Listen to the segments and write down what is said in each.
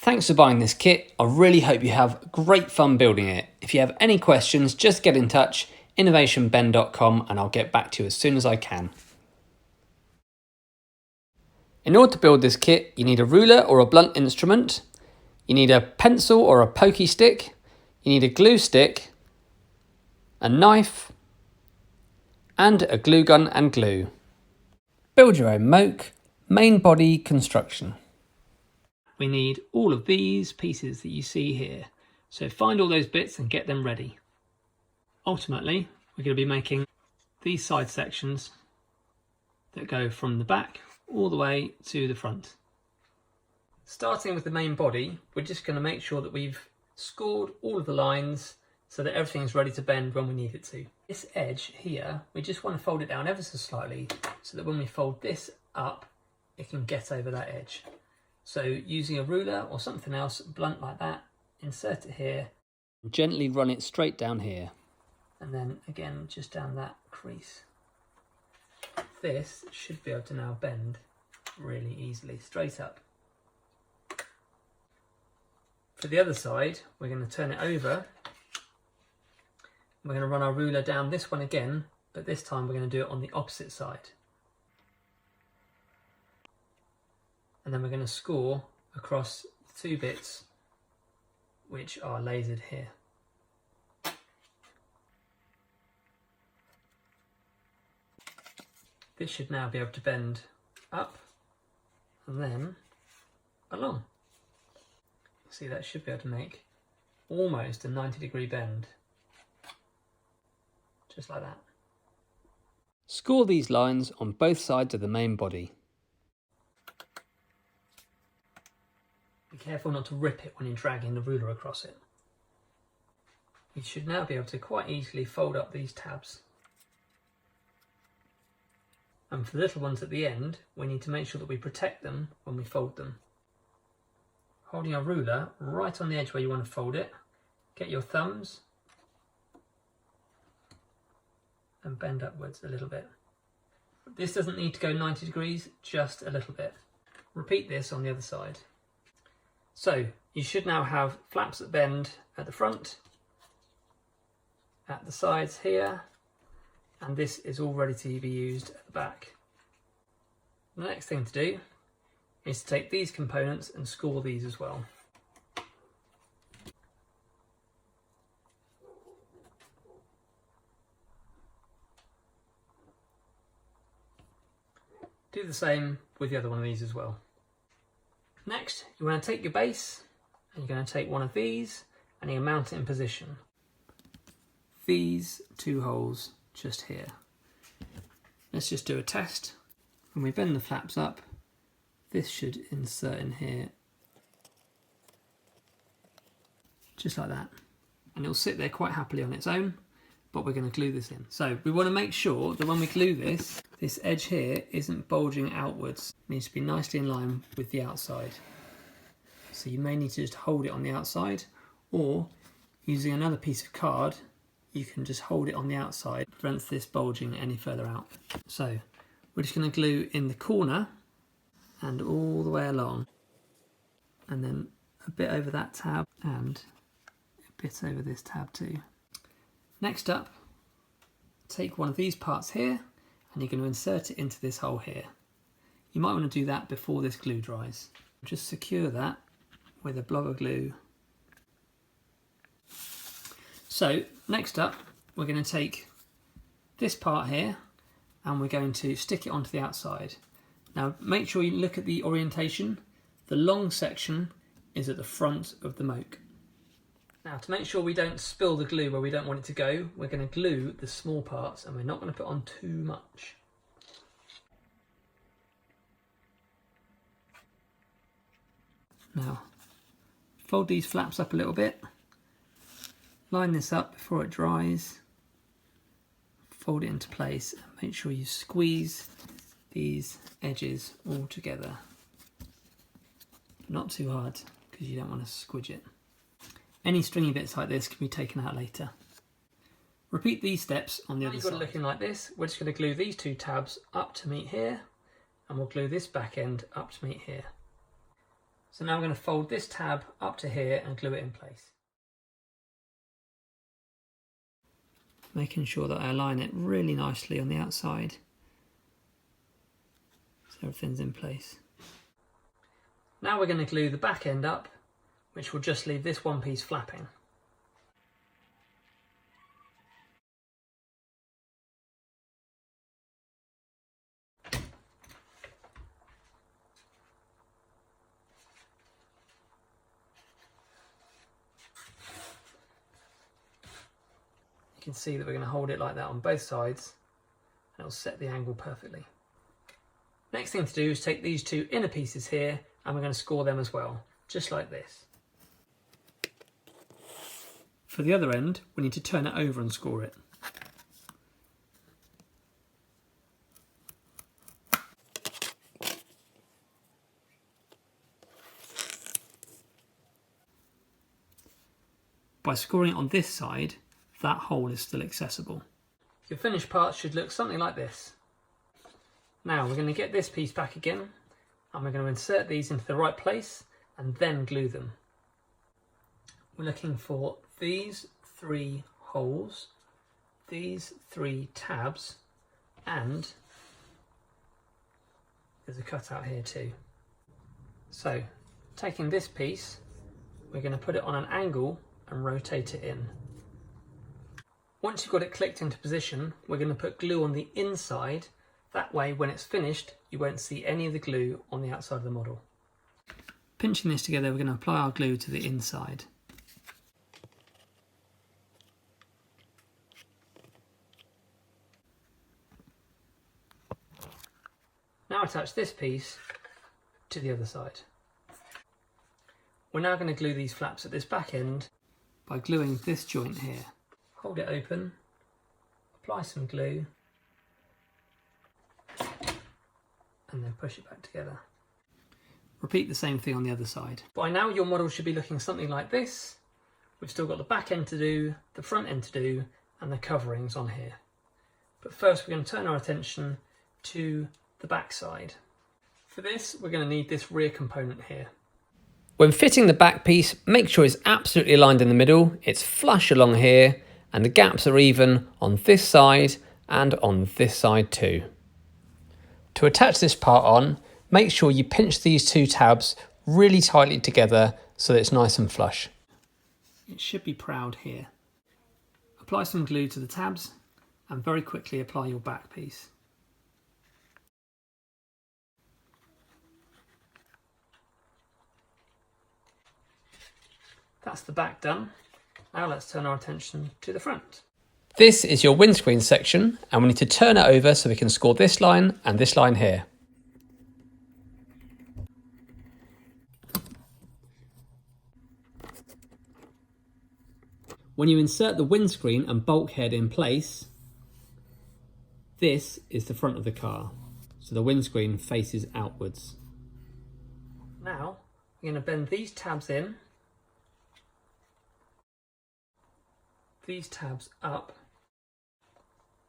Thanks for buying this kit. I really hope you have great fun building it. If you have any questions, just get in touch, innovationben.com, and I'll get back to you as soon as I can. In order to build this kit, you need a ruler or a blunt instrument, you need a pencil or a pokey stick, you need a glue stick, a knife, and a glue gun and glue. Build your own MOKE main body construction. We need all of these pieces that you see here. So find all those bits and get them ready. Ultimately, we're going to be making these side sections that go from the back all the way to the front. Starting with the main body, we're just going to make sure that we've scored all of the lines so that everything is ready to bend when we need it to. This edge here, we just want to fold it down ever so slightly so that when we fold this up, it can get over that edge. So using a ruler or something else blunt like that, insert it here. Gently run it straight down here. And then again, just down that crease. This should be able to now bend really easily, straight up. For the other side, we're going to turn it over. We're going to run our ruler down this one again, but this time we're going to do it on the opposite side. And then we're going to score across the two bits which are lasered here. This should now be able to bend up and then along. See, that should be able to make almost a 90-degree bend. Just like that. Score these lines on both sides of the main body. Be careful not to rip it when you're dragging the ruler across it. You should now be able to quite easily fold up these tabs. And for the little ones at the end, we need to make sure that we protect them when we fold them. Holding our ruler right on the edge where you want to fold it, get your thumbs and bend upwards a little bit. This doesn't need to go 90 degrees, just a little bit. Repeat this on the other side. So you should now have flaps that bend at the front, at the sides here, and this is all ready to be used at the back. The next thing to do is to take these components and score these as well. Do the same with the other one of these as well. Next, you want to take your base and you're going to take one of these and you mount it in position. These two holes just here. Let's just do a test. When we bend the flaps up, this should insert in here just like that, and it'll sit there quite happily on its own, but we're going to glue this in. So we want to make sure that when we glue this edge here isn't bulging outwards. It needs to be nicely in line with the outside. So you may need to just hold it on the outside, or using another piece of card you can just hold it on the outside, prevents this bulging any further out. So we're just going to glue in the corner and all the way along, and then a bit over that tab and a bit over this tab too. Next up, take one of these parts here and you're going to insert it into this hole here. You might want to do that before this glue dries. Just secure that with a blob of glue. So next up, we're going to take this part here and we're going to stick it onto the outside. Now make sure you look at the orientation. The long section is at the front of the MOKE. Now to make sure we don't spill the glue where we don't want it to go, we're going to glue the small parts and we're not going to put on too much. Now fold these flaps up a little bit, line this up before it dries, fold it into place and make sure you squeeze these edges all together. Not too hard because you don't want to squidge it. Any stringy bits like this can be taken out later. Repeat these steps on the other side. Got it looking like this. We're just going to glue these two tabs up to meet here, and we'll glue this back end up to meet here. So now I'm going to fold this tab up to here and glue it in place. Making sure that I align it really nicely on the outside so everything's in place. Now we're going to glue the back end up, which will just leave this one piece flapping. You can see that we're going to hold it like that on both sides and it'll set the angle perfectly. Next thing to do is take these two inner pieces here and we're going to score them as well, just like this. For the other end, we need to turn it over and score it. By scoring it on this side, that hole is still accessible. Your finished part should look something like this. Now we're going to get this piece back again and we're going to insert these into the right place and then glue them. We're looking for these 3 holes, these 3 tabs, and there's a cutout here too. So taking this piece, we're going to put it on an angle and rotate it in. Once you've got it clicked into position, we're going to put glue on the inside. That way, when it's finished, you won't see any of the glue on the outside of the model. Pinching this together, we're going to apply our glue to the inside. Now attach this piece to the other side. We're now going to glue these flaps at this back end by gluing this joint here. Hold it open, apply some glue, and then push it back together. Repeat the same thing on the other side. By now your model should be looking something like this. We've still got the back end to do, the front end to do, and the coverings on here. But first we're going to turn our attention to the back side. For this, we're going to need this rear component here. When fitting the back piece, make sure it's absolutely aligned in the middle, it's flush along here, and the gaps are even on this side and on this side too. To attach this part on, make sure you pinch these 2 tabs really tightly together so that it's nice and flush. It should be proud here. Apply some glue to the tabs and very quickly apply your back piece. That's the back done. Now let's turn our attention to the front. This is your windscreen section and we need to turn it over so we can score this line and this line here. When you insert the windscreen and bulkhead in place, this is the front of the car. So the windscreen faces outwards. Now we're going to bend these tabs in, these tabs up,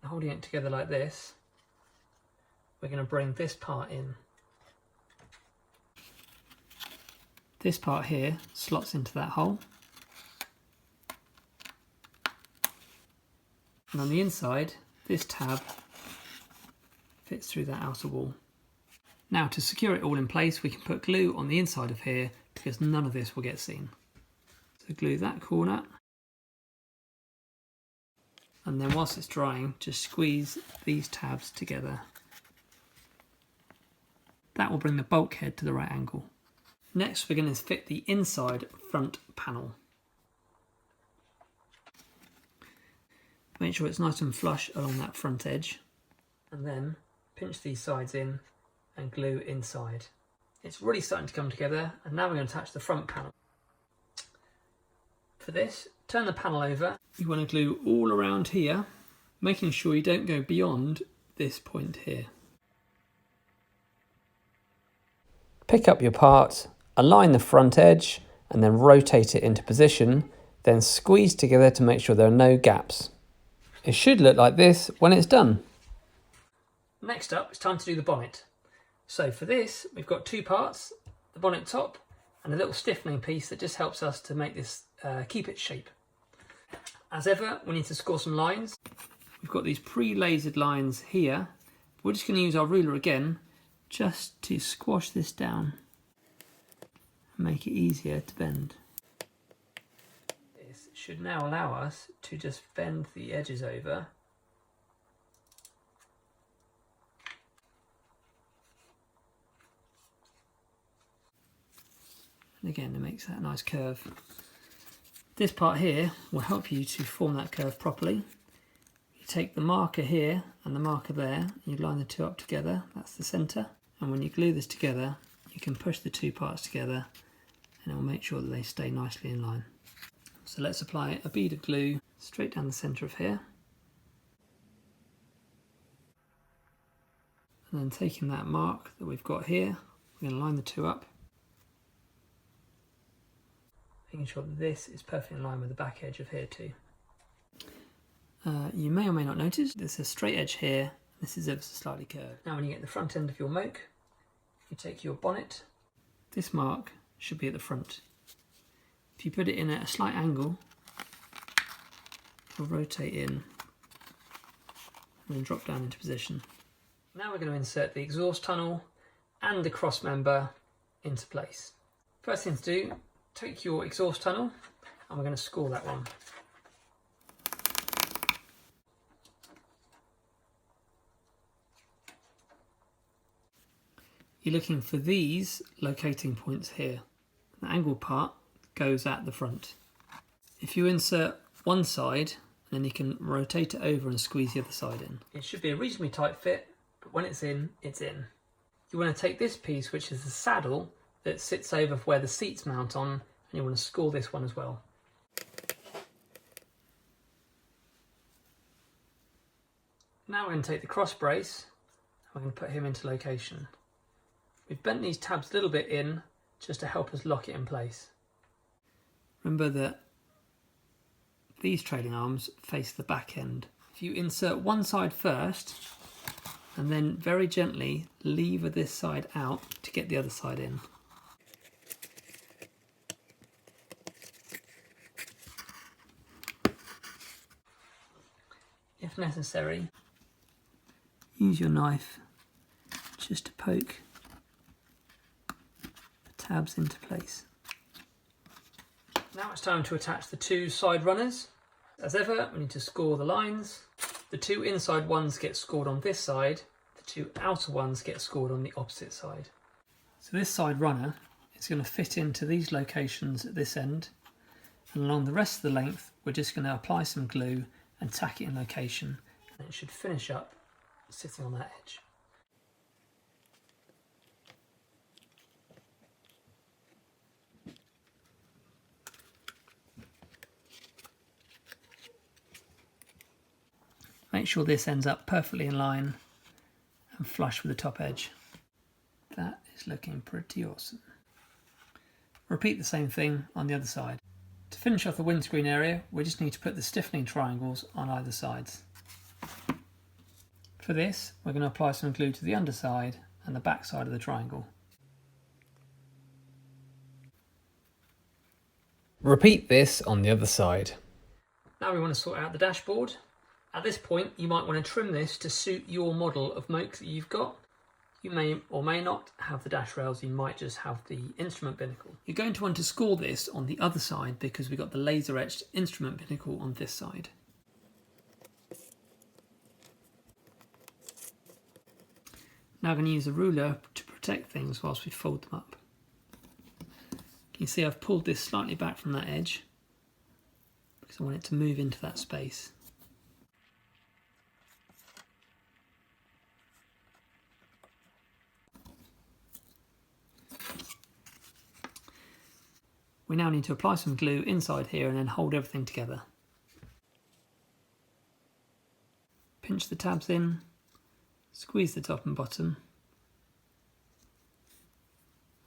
holding it together like this. We're going to bring this part in. This part here slots into that hole. And on the inside, this tab fits through that outer wall. Now to secure it all in place, we can put glue on the inside of here because none of this will get seen. So glue that corner. And then whilst it's drying, just squeeze these tabs together. That will bring the bulkhead to the right angle. Next, we're going to fit the inside front panel. Make sure it's nice and flush along that front edge. And then pinch these sides in and glue inside. It's really starting to come together, and now we're going to attach the front panel. For this, turn the panel over. You want to glue all around here, making sure you don't go beyond this point here. Pick up your part, align the front edge, and then rotate it into position, then squeeze together to make sure there are no gaps. It should look like this when it's done. Next up, it's time to do the bonnet. So for this, we've got 2 parts, the bonnet top and a little stiffening piece that just helps us to make this keep its shape. As ever, we need to score some lines. We've got these pre-lasered lines here. We're just going to use our ruler again just to squash this down and make it easier to bend. This should now allow us to just bend the edges over. And again, it makes that nice curve. This part here will help you to form that curve properly. You take the marker here and the marker there, and you line the two up together, that's the centre. And when you glue this together, you can push the two parts together and it will make sure that they stay nicely in line. So let's apply a bead of glue straight down the centre of here. And then taking that mark that we've got here, we're going to line the two up. Making sure that this is perfectly in line with the back edge of here too. You may or may not notice there's a straight edge here, this is ever so slightly curved. Now when you get the front end of your moke, you take your bonnet. This mark should be at the front. If you put it in at a slight angle, it'll rotate in and then drop down into position. Now we're going to insert the exhaust tunnel and the cross member into place. First thing to do, take your exhaust tunnel and we're going to score that one. You're looking for these locating points here. The angled part goes at the front. If you insert one side, then you can rotate it over and squeeze the other side in. It should be a reasonably tight fit, but when it's in, it's in. You want to take this piece, which is the saddle that sits over where the seats mount on, and you want to score this one as well. Now we're going to take the cross brace, and we're going to put him into location. We've bent these tabs a little bit in just to help us lock it in place. Remember that these trailing arms face the back end. If you insert one side first and then very gently lever this side out to get the other side in. If necessary, use your knife just to poke tabs into place. Now it's time to attach the two side runners. As ever, we need to score the lines. The two inside ones get scored on this side, the two outer ones get scored on the opposite side. So this side runner is going to fit into these locations at this end, and along the rest of the length we're just going to apply some glue and tack it in location, and it should finish up sitting on that edge. Make sure this ends up perfectly in line and flush with the top edge. That is looking pretty awesome. Repeat the same thing on the other side. To finish off the windscreen area, we just need to put the stiffening triangles on either sides. For this, we're going to apply some glue to the underside and the back side of the triangle. Repeat this on the other side. Now we want to sort out the dashboard. At this point, you might want to trim this to suit your model of moke that you've got. You may or may not have the dash rails, you might just have the instrument binnacle. You're going to want to score this on the other side because we've got the laser etched instrument binnacle on this side. Now I'm going to use a ruler to protect things whilst we fold them up. You can see I've pulled this slightly back from that edge because I want it to move into that space. We now need to apply some glue inside here and then hold everything together. Pinch the tabs in, squeeze the top and bottom,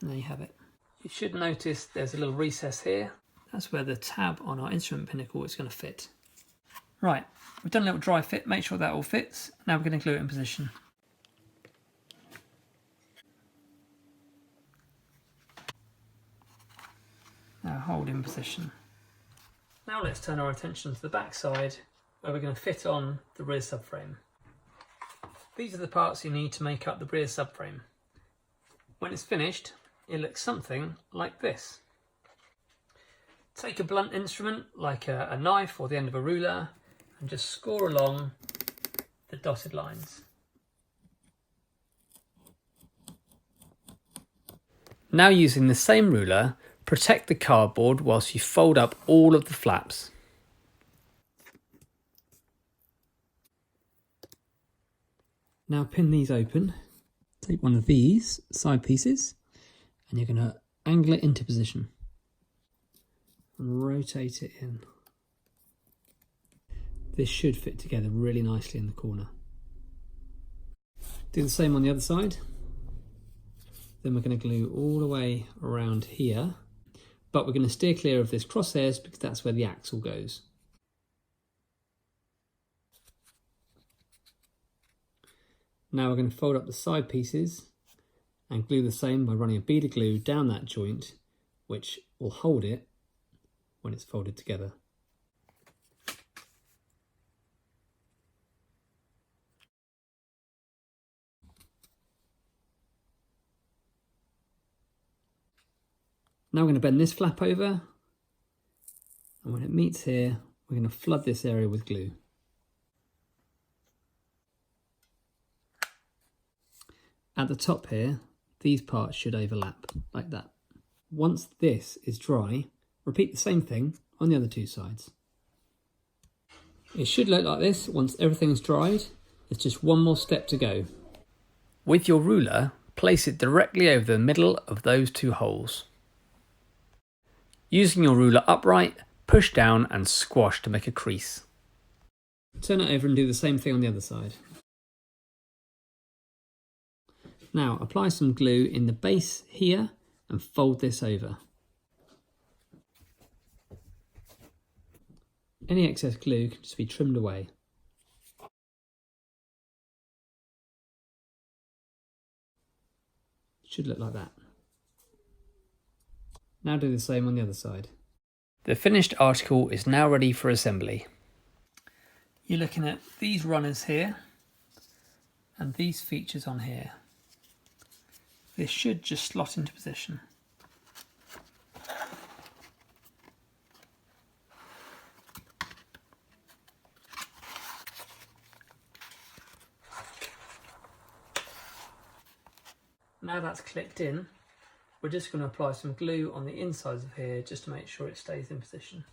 and there you have it. You should notice there's a little recess here. That's where the tab on our instrument pinnacle is going to fit. Right, we've done a little dry fit, make sure that all fits. Now we're going to glue it in position. Now hold in position. Now let's turn our attention to the back side where we're going to fit on the rear subframe. These are the parts you need to make up the rear subframe. When it's finished, it looks something like this. Take a blunt instrument like a knife or the end of a ruler and just score along the dotted lines. Now using the same ruler, protect the cardboard whilst you fold up all of the flaps. Now pin these open. Take one of these side pieces and you're going to angle it into position and rotate it in. This should fit together really nicely in the corner. Do the same on the other side. Then we're going to glue all the way around here, but we're going to steer clear of this crosshairs because that's where the axle goes. Now we're going to fold up the side pieces and glue the same by running a bead of glue down that joint, which will hold it when it's folded together. Now we're going to bend this flap over, and when it meets here, we're going to flood this area with glue. At the top here, these parts should overlap, like that. Once this is dry, repeat the same thing on the other two sides. It should look like this once everything's dried. There's just one more step to go. With your ruler, place it directly over the middle of those two holes. Using your ruler upright, push down and squash to make a crease. Turn it over and do the same thing on the other side. Now apply some glue in the base here and fold this over. Any excess glue can just be trimmed away. It should look like that. Now do the same on the other side. The finished article is now ready for assembly. You're looking at these runners here and these features on here. This should just slot into position. Now that's clicked in, we're just going to apply some glue on the insides of here just to make sure it stays in position.